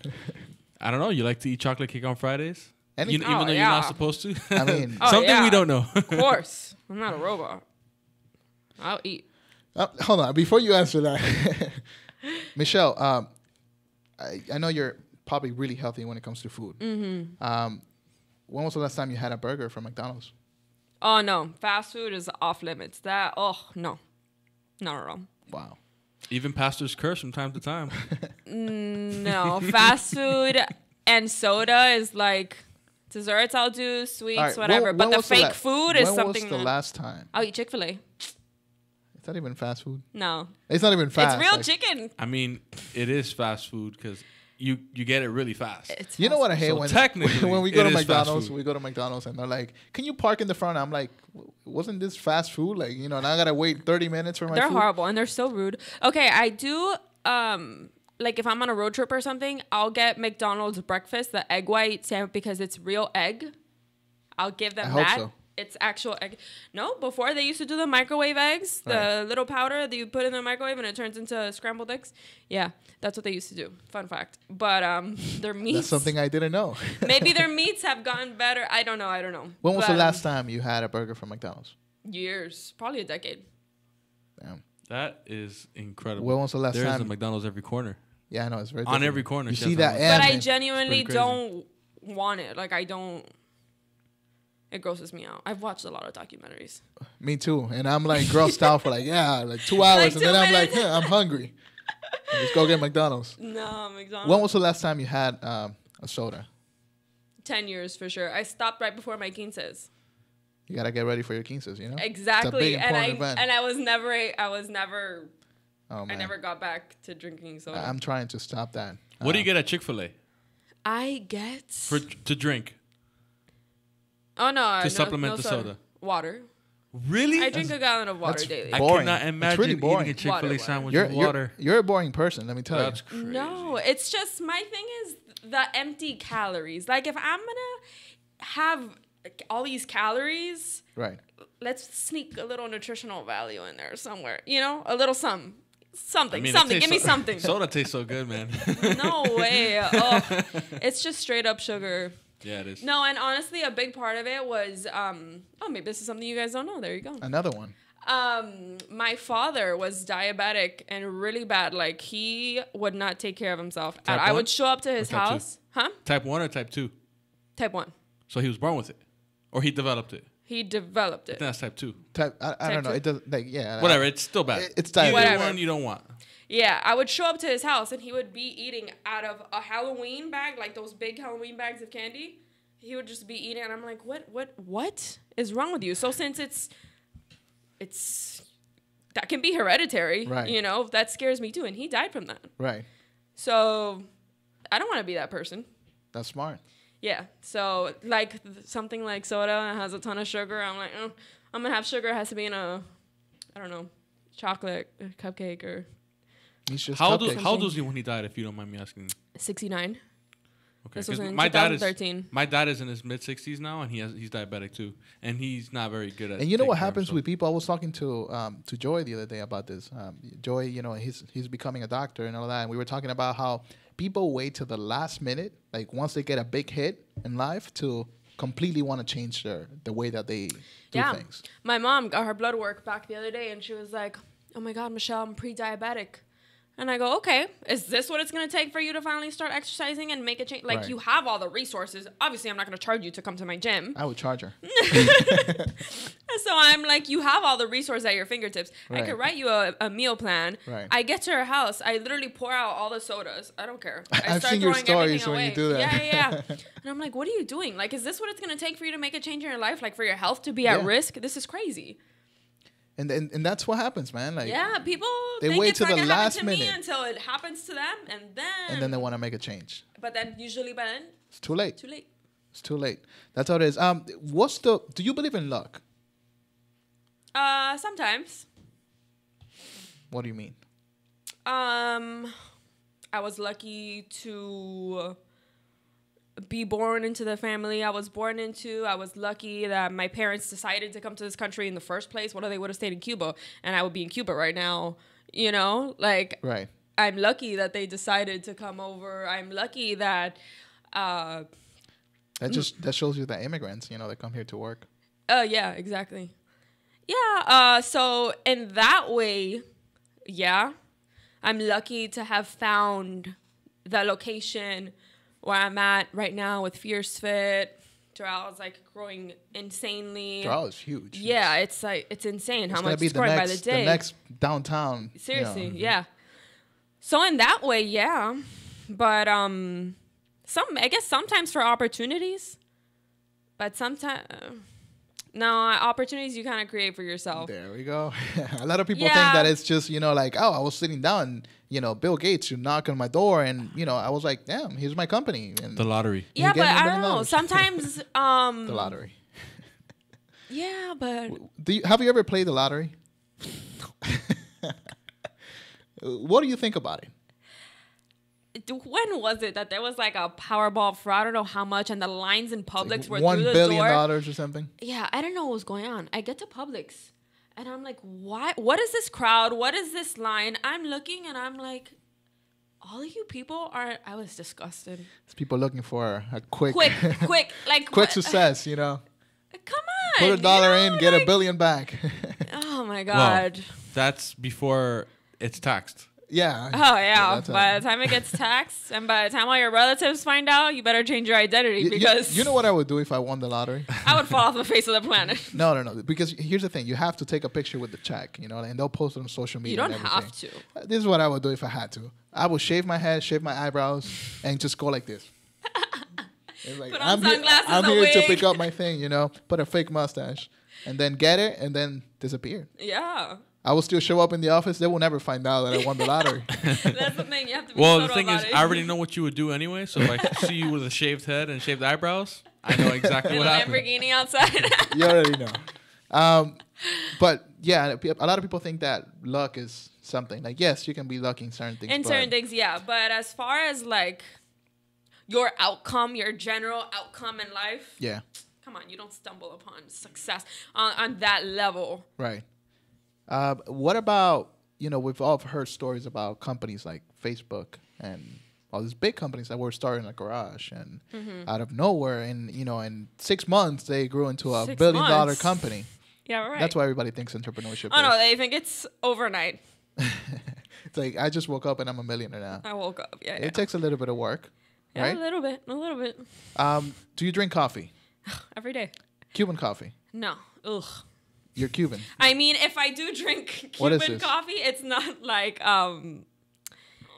I don't know. You like to eat chocolate cake on Fridays? Anything. Even though you're not supposed to? I mean, something we don't know. Of course. I'm not a robot. I'll eat. hold on. Before you answer that, Michelle, I know you're probably really healthy when it comes to food. Mm-hmm. When was the last time you had a burger from McDonald's? Oh, no. Fast food is off limits. No. Not at all. Wow. Even pastors curse from time to time. No. Fast food and soda is like desserts I'll do, sweets, All right, whatever. But the fake food is something When was the last time? I'll eat Chick-fil-A. Is that even fast food? No. It's not even fast. It's real chicken. I mean, it is fast food because you get it really fast. It's You know what I hate So when technically, when we go to it is fast McDonald's, food. we go to McDonald's and they're like, "Can you park in the front?" I'm like, "Wasn't this fast food? Like, now I gotta wait 30 minutes for my They're food." horrible and they're so rude. Okay, I do like if I'm on a road trip or something, I'll get McDonald's breakfast, the egg white sandwich because it's real egg. I'll give them I hope that. so. It's actual egg. No, before they used to do the microwave eggs, the little powder that you put in the microwave and it turns into scrambled eggs. Yeah, that's what they used to do. Fun fact. But their meats. That's something I didn't know. Maybe their meats have gotten better. I don't know. When was the But, last time you had a burger from McDonald's? Years, probably a decade. Damn. That is incredible. When was the last There's time? a McDonald's every corner. Yeah, I know it's very On difficult. every corner. You she see has that? one. ad, But I man. genuinely crazy. don't want it. Like I don't. It grosses me out. I've watched a lot of documentaries. Me too. And I'm like grossed out for like 2 hours, Like and then 2 I'm like, minutes. I'm hungry. Let's go get McDonald's. No, McDonald's. When was the last time you had a soda? 10 years for sure. I stopped right before my quinces. You gotta get ready for your quinces, Exactly. big, important event. And I was never Oh man, I never got back to drinking soda. I'm trying to stop that. What do you get at Chick-fil-A I get to drink? Oh no, to supplement the soda? Water. Really? I drink a gallon of water that's daily. I boring. cannot It's imagine really boring. eating a Chick-fil-A Water. sandwich You're, with water. you're a boring person. Let me tell That's you. crazy. No, it's just my thing is the empty calories. Like if I'm gonna have all these calories, Right. let's sneak a little nutritional value in there somewhere. A little something. I mean, it Something. tastes Give me so- something. Soda tastes so good, man. No way. Oh, it's just straight up sugar. Yeah, it is. No, and honestly, a big part of it was, maybe this is something you guys don't know. There you go. Another one. My father was diabetic and really bad. Like he would not take care of himself. And Type I 1? would show up to his Or type 2? house. Huh? Type 1 or type 2? Type 1. So he was born with it? Or he developed it? He developed I it. think that's type 2. I don't know. two. It doesn't Whatever, it's still bad. It's Either diabetes. Whatever. one you don't want. Yeah, I would show up to his house and he would be eating out of a Halloween bag, like those big Halloween bags of candy. He would just be eating, and I'm like, what is wrong with you? So since it's that can be hereditary, Right. that scares me too. And he died from that. Right. So I don't want to be that person. That's smart. Yeah. So like something like soda that has a ton of sugar, I'm like, I'm gonna have sugar. It has to be in a, I don't know, chocolate cupcake or He's just How old cupcakes. was he when he died, if you don't mind me asking? 69. Okay, This was 'cause in my dad is 2013. my dad is in his mid 60s now, and he's diabetic too, and he's not very good at. And you know taking what care of happens himself. with people? I was talking to Joy the other day about this. Joy, he's becoming a doctor and all that, and we were talking about how people wait till the last minute, like once they get a big hit in life, to completely want to change the way that they do things. My mom got her blood work back the other day, and she was like, "Oh my God, Michelle, I'm pre-diabetic." And I go, okay, is this what it's going to take for you to finally start exercising and make a change? Like, Right. you have all the resources. Obviously, I'm not going to charge you to come to my gym. I would charge her. So I'm like, you have all the resources at your fingertips. I Right. could write you a meal plan. Right. I get to her house. I literally pour out all the sodas. I don't care. I I've start seen your throwing stories everything when you away. do that. Yeah. And I'm like, what are you doing? Like, is this what it's going to take for you to make a change in your life? Like, for your health to be at Yeah. risk? This is crazy. And that's what happens, man. Like, Yeah, people they think wait it's till not the gonna happen last to me minute. until it happens to them, and then they want to make a change. But then usually by then, It's too late. too late. It's too late. That's how it is. Do you believe in luck? Sometimes. What do you mean? I was lucky to be born into the family I was born into. I was lucky that my parents decided to come to this country in the first place. What if they would have stayed in Cuba and I would be in Cuba right now? You know, like, right. I'm lucky that they decided to come over. I'm lucky that that shows you that immigrants, you know, they come here to work. Yeah, exactly. Yeah, so in that way, yeah, I'm lucky to have found the location where I'm at right now with Fierce Fit. Doral is like growing insanely. Doral is huge. Yeah, it's like it's insane how much be it's growing by the day. The next downtown. Seriously, you know. yeah. So in that way, yeah, but I guess sometimes for opportunities, but sometimes. No, opportunities you kind of create for yourself. There we go. A lot of people think that it's just, you know, like, oh, I was sitting down, you know, Bill Gates should knock on my door and, you know, I was like, damn, here's my company. And the lottery. Yeah, but I don't know. Sometimes the lottery. Yeah, but have you ever played the lottery? What do you think about it? When was it that there was like a Powerball for I don't know how much, and the lines in Publix were $1 through the billion door? or something? Yeah, I don't know what was going on. I get to Publix, and I'm like, why? What is this crowd? What is this line? I'm looking, and I'm like, all of you people are. I was disgusted. It's people looking for a quick success, you know. Come on, put $1 in, get $1 billion back. Oh my God. Well, that's before it's taxed. Yeah. Oh, yeah. By the time it gets taxed and by the time all your relatives find out, you better change your identity because... You know what I would do if I won the lottery? I would fall off the face of the planet. No. Because here's the thing. You have to take a picture with the check, you know, and they'll post it on social media. You don't have to. This is what I would do if I had to. I would shave my head, shave my eyebrows, and just go like this. It's like, put on sunglasses, I'm here wig. to pick up my thing, you know, put a fake mustache, and then get it, and then disappear. Yeah. I will still show up in the office. They will never find out that I won the lottery. That's the thing. You have to be the thing is, I already know what you would do anyway. So if I see you with a shaved head and shaved eyebrows, I know exactly what happened. Lamborghini outside. You already know. But yeah, a lot of people think that luck is something. Like, yes, you can be lucky in certain things. In certain things, yeah. But as far as like your outcome, your general outcome in life. Yeah. Come on, you don't stumble upon success on that level. Right. What about, you know, we've all heard stories about companies like Facebook and all these big companies that were started in a garage and out of nowhere, and, you know, in 6 months they grew into a $1 billion company. Yeah, right. That's why everybody thinks entrepreneurship Oh, no, they think it's overnight. It's like, I just woke up and I'm a millionaire now. I woke up, yeah. It takes a little bit of work, yeah, right? A little bit. Do you drink coffee? Every day. Cuban coffee? No. Ugh. You're Cuban. I mean, if I do drink Cuban coffee, it's not like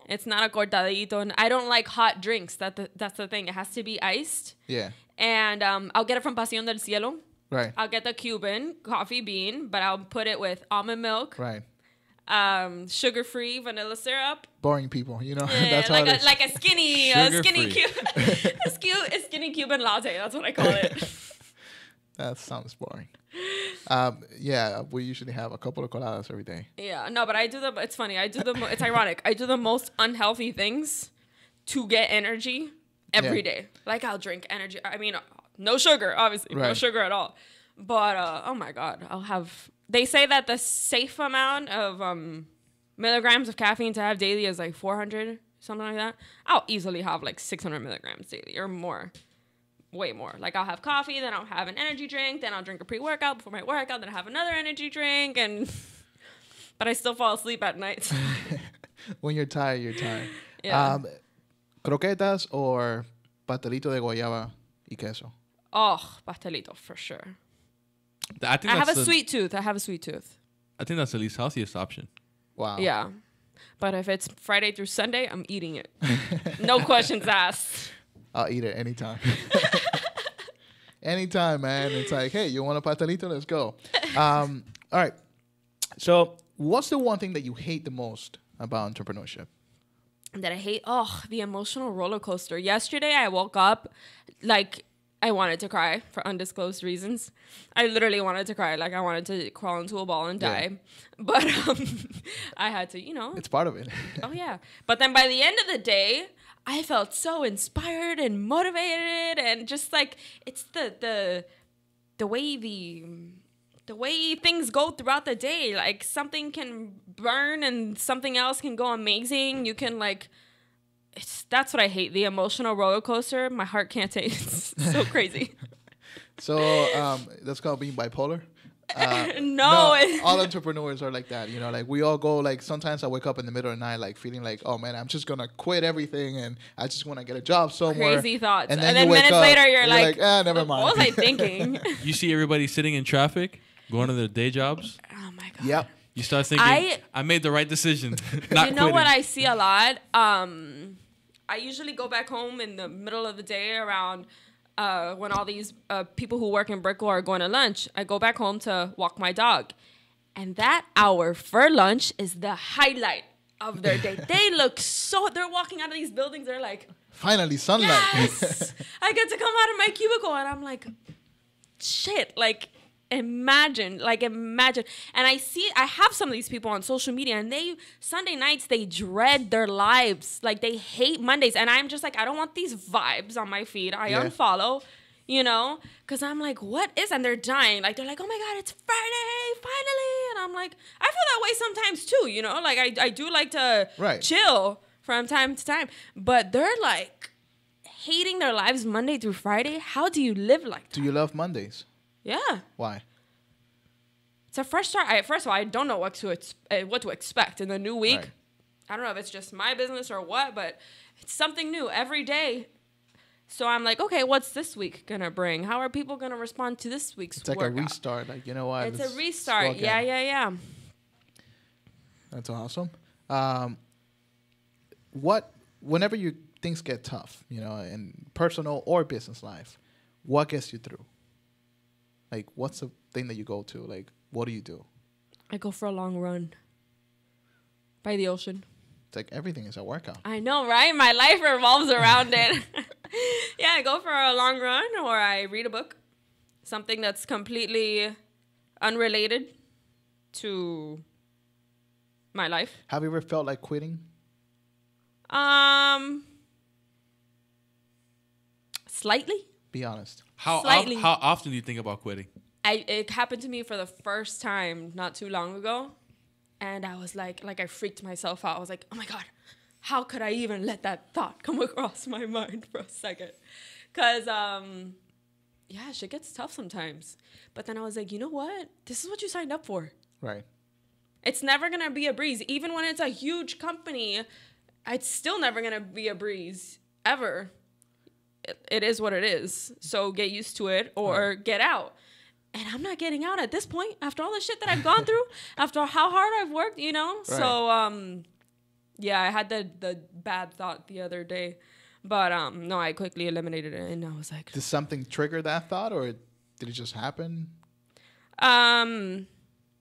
it's not a cortadito. And I don't like hot drinks. That's the thing. It has to be iced. Yeah. And I'll get it from Pasión del Cielo. Right. I'll get the Cuban coffee bean, but I'll put it with almond milk. Right. Sugar-free vanilla syrup. Boring people, you know. Yeah, That's like a skinny Cuban latte. That's what I call it. That sounds boring. Yeah, we usually have a couple of coladas every day. Yeah, no, but it's funny. It's ironic. I do the most unhealthy things to get energy every day. Like, I'll drink energy. I mean, no sugar, obviously. Right. No sugar at all. But, oh my God, they say that the safe amount of milligrams of caffeine to have daily is like 400, something like that. I'll easily have like 600 milligrams daily or more. Way more. Like, I'll have coffee, then I'll have an energy drink, then I'll drink a pre-workout before my workout, then I'll have another energy drink, but I still fall asleep at night. When you're tired, you're tired. Yeah. Croquetas or pastelito de guayaba y queso? Oh, pastelito for sure. I have a sweet tooth. I think that's the least healthiest option. Wow. Yeah. But if it's Friday through Sunday, I'm eating it. No questions asked. I'll eat it anytime. Anytime, man. It's like, hey, you want a pastelito? Let's go. All right. So what's the one thing that you hate the most about entrepreneurship? That I hate? Oh, the emotional roller coaster. Yesterday, I woke up like I wanted to cry for undisclosed reasons. I literally wanted to cry. Like, I wanted to crawl into a ball and die. But I had to, you know. It's part of it. Oh, yeah. But then by the end of the day, I felt so inspired and motivated. And just like, it's the way things go throughout the day. Like, something can burn and something else can go amazing. You can, like... that's what I hate. The emotional roller coaster. My heart can't take. It's so crazy. So that's called being bipolar. No, all entrepreneurs are like that. You know, like we all go. Like sometimes I wake up in the middle of the night, like feeling like, oh man, I'm just gonna quit everything and I just want to get a job somewhere. Crazy thoughts. And then minutes later, you're like, never mind. What was I thinking? You see everybody sitting in traffic, going to their day jobs. Oh my god. Yep. You start thinking, I made the right decision. Not you know quitting. what I see a lot? I usually go back home in the middle of the day around when all these people who work in Brickell are going to lunch. I go back home to walk my dog. And that hour for lunch is the highlight of their day. They're walking out of these buildings. They're like, finally, sunlight. Yes, I get to come out of my cubicle. And I'm like, shit, like, imagine. And I have some of these people on social media, and Sunday nights, they dread their lives. Like, they hate Mondays. And I'm just like, I don't want these vibes on my feed. I unfollow, you know, because I'm like, what is, and they're dying. Like, they're like, oh my God, it's Friday, finally. And I'm like, I feel that way sometimes too, you know, like I do like to chill from time to time, but they're like hating their lives Monday through Friday. How do you live like that? Do you love Mondays? Yeah. Why? It's a fresh start. First of all, I don't know what to expect in the new week. Right. I don't know if it's just my business or what, but it's something new every day. So I'm like, okay, what's this week gonna bring? How are people gonna respond to this week's It's like workout? a restart. Like, you know what? It's a restart. Yeah. That's awesome. Whenever things get tough, you know, in personal or business life, what gets you through? Like, what's the thing that you go to? Like, what do you do? I go for a long run by the ocean. It's like everything is a workout. I know, right? My life revolves around it. Yeah, I go for a long run, or I read a book, something that's completely unrelated to my life. Have you ever felt like quitting? Slightly. Be honest. How often do you think about quitting? It happened to me for the first time not too long ago. And I was like I freaked myself out. I was like, oh my God, how could I even let that thought come across my mind for a second? Because, yeah, shit gets tough sometimes. But then I was like, you know what? This is what you signed up for. Right. It's never going to be a breeze. Even when it's a huge company, it's still never going to be a breeze, ever. It is what it is. So get used to it or get out. And I'm not getting out at this point after all the shit that I've gone through, after how hard I've worked, you know? Right. So, yeah, I had the bad thought the other day. But, no, I quickly eliminated it. And I was like... Did something trigger that thought, or did it just happen? You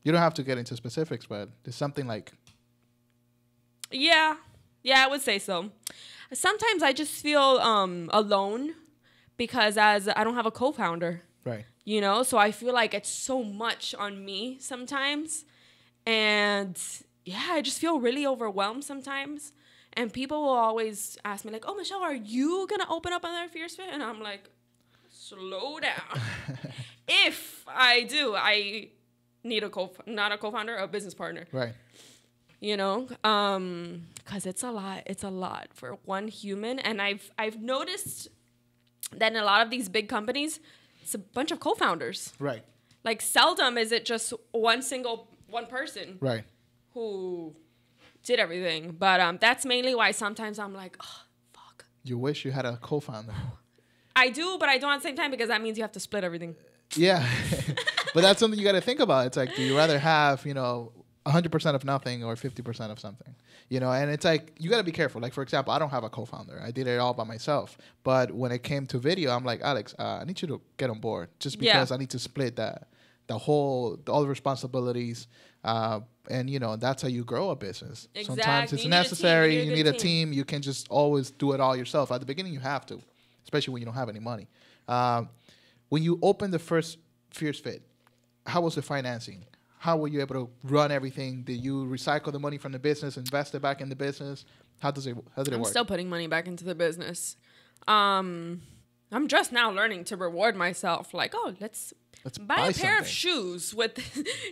don't have to get into specifics, but there's something like... Yeah, I would say so. Sometimes I just feel alone because I don't have a co-founder. Right. You know, so I feel like it's so much on me sometimes. And yeah, I just feel really overwhelmed sometimes. And people will always ask me like, oh, Michelle, are you going to open up another Fierce Fit? And I'm like, slow down. If I do, I need not a co-founder, a business partner. Right. You know, because it's a lot for one human. And I've noticed that in a lot of these big companies, it's a bunch of co-founders. Right. Like, seldom is it just one person. Right. Who did everything. But that's mainly why sometimes I'm like, oh, fuck. You wish you had a co-founder. I do, but I don't at the same time because that means you have to split everything. Yeah. But that's something you got to think about. It's like, do you rather have, 100% of nothing or 50% of something? And it's like, you got to be careful. Like, for example, I don't have a co-founder. I did it all by myself. But when it came to video, I'm like, Alex, I need you to get on board just because I need to split all the responsibilities. And, that's how you grow a business. Exactly. Sometimes it's necessary. You need a team. You can just always do it all yourself. At the beginning, you have to, especially when you don't have any money. When you opened the first Fierce Fit, how was the financing? How were you able to run everything? Did you recycle the money from the business, invest it back in the business? How did it work? I'm still putting money back into the business. I'm just now learning to reward myself. Like, oh, let's buy a pair of shoes with,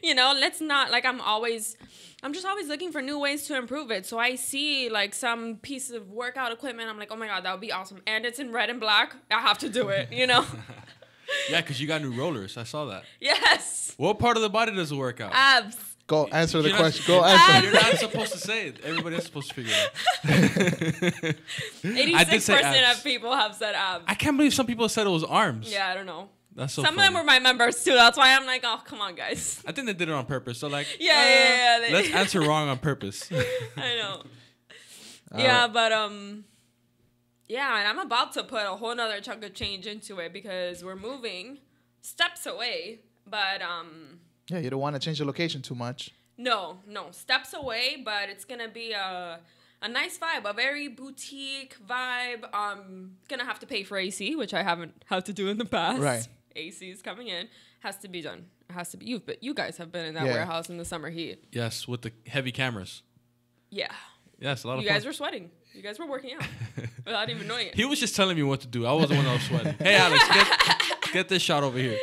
let's not, like, I'm just always looking for new ways to improve it. So I see like some piece of workout equipment. I'm like, oh my God, that would be awesome. And it's in red and black. I have to do it, Yeah, because you got new rollers. I saw that. Yes. What part of the body does it work out? Abs. Go answer the question. Go answer. You're not supposed to say it. Everybody is supposed to figure it out. 86% of people have said abs. I can't believe some people said it was arms. Yeah, I don't know. That's so Some funny. of them were my members too. That's why I'm like, oh, come on, guys. I think they did it on purpose. So like, yeah. Let's answer wrong on purpose. I know. Yeah, but yeah, and I'm about to put a whole nother chunk of change into it because we're moving steps away. But yeah, you don't want to change the location too much. No, steps away. But it's gonna be a nice vibe, a very boutique vibe. Gonna have to pay for AC, which I haven't had to do in the past. Right. AC is coming in. Has to be done. It has to be. You guys have been in that warehouse in the summer heat. Yes, with the heavy cameras. Yeah. Yes, a lot of fun. You guys were sweating. You guys were working out without even knowing it. He was just telling me what to do. I was the one that was sweating. Hey, Alex, get this shot over here.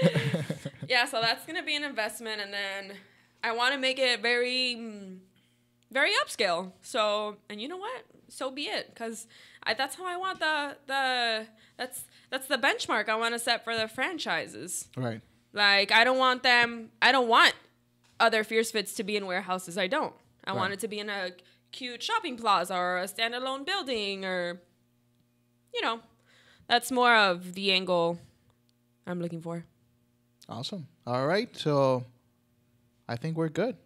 Yeah, so that's going to be an investment. And then I want to make it very, very upscale. So, and you know what? So be it. Because that's how I want that's the benchmark I want to set for the franchises. Right. Like, I don't want other Fierce Fits to be in warehouses. I don't. I want it to be in a cute shopping plaza or a standalone building or, that's more of the angle I'm looking for. Awesome. All right. So I think we're good.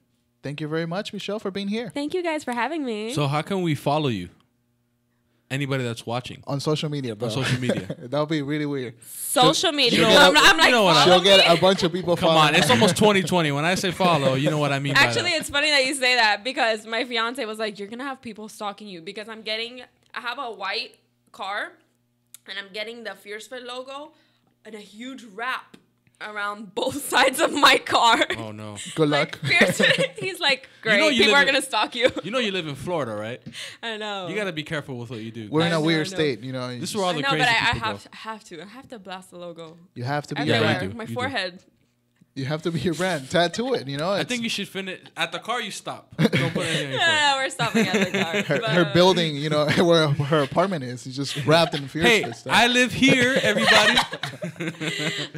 Thank you very much, Michelle, for being here. Thank you guys for having me. So how can we follow you? Anybody that's watching. On social media, bro. On social media. That'll be really weird. Social media. I'm like, she'll get a bunch of people following. Come on, it's almost 2020. When I say follow, you know what I mean. Actually, it's funny that you say that because my fiance was like, "You're gonna have people stalking you," because I have a white car, and I'm getting the Fierce Fit logo and a huge wrap around both sides of my car. Oh no! Good luck. He's like, great. People are gonna stalk you. You know you live in Florida, right? I know. You gotta be careful with what you do. We're in a weird state, This is where all the crazy people go. I have to blast the logo. You have to be everywhere. your Yeah, brand. do. My You forehead. You have to be your brand. Tattoo it. I think you should finish at the car. You stop. Don't put anything. No, we're stopping at the car. Her building, where her apartment is just wrapped in Fierce Fit stuff. I live here, everybody.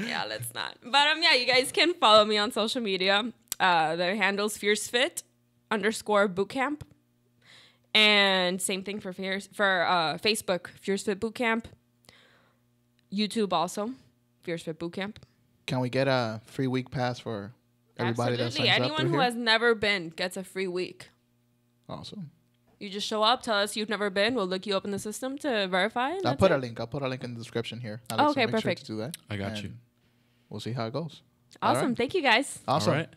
Yeah, let's not. But yeah, you guys can follow me on social media. The handle's Fierce Fit _Bootcamp, and same thing for Facebook, Fierce Fit Bootcamp. YouTube also, Fierce Fit Bootcamp. Can we get a free week pass for everybody that signs up? Anyone who has never been gets a free week. Awesome. You just show up, tell us you've never been. We'll look you up in the system to verify. I'll put a link in the description here. Alex, okay, so make perfect. Sure to do that. I got you. We'll see how it goes. Awesome. Thank you, guys. Awesome. All right.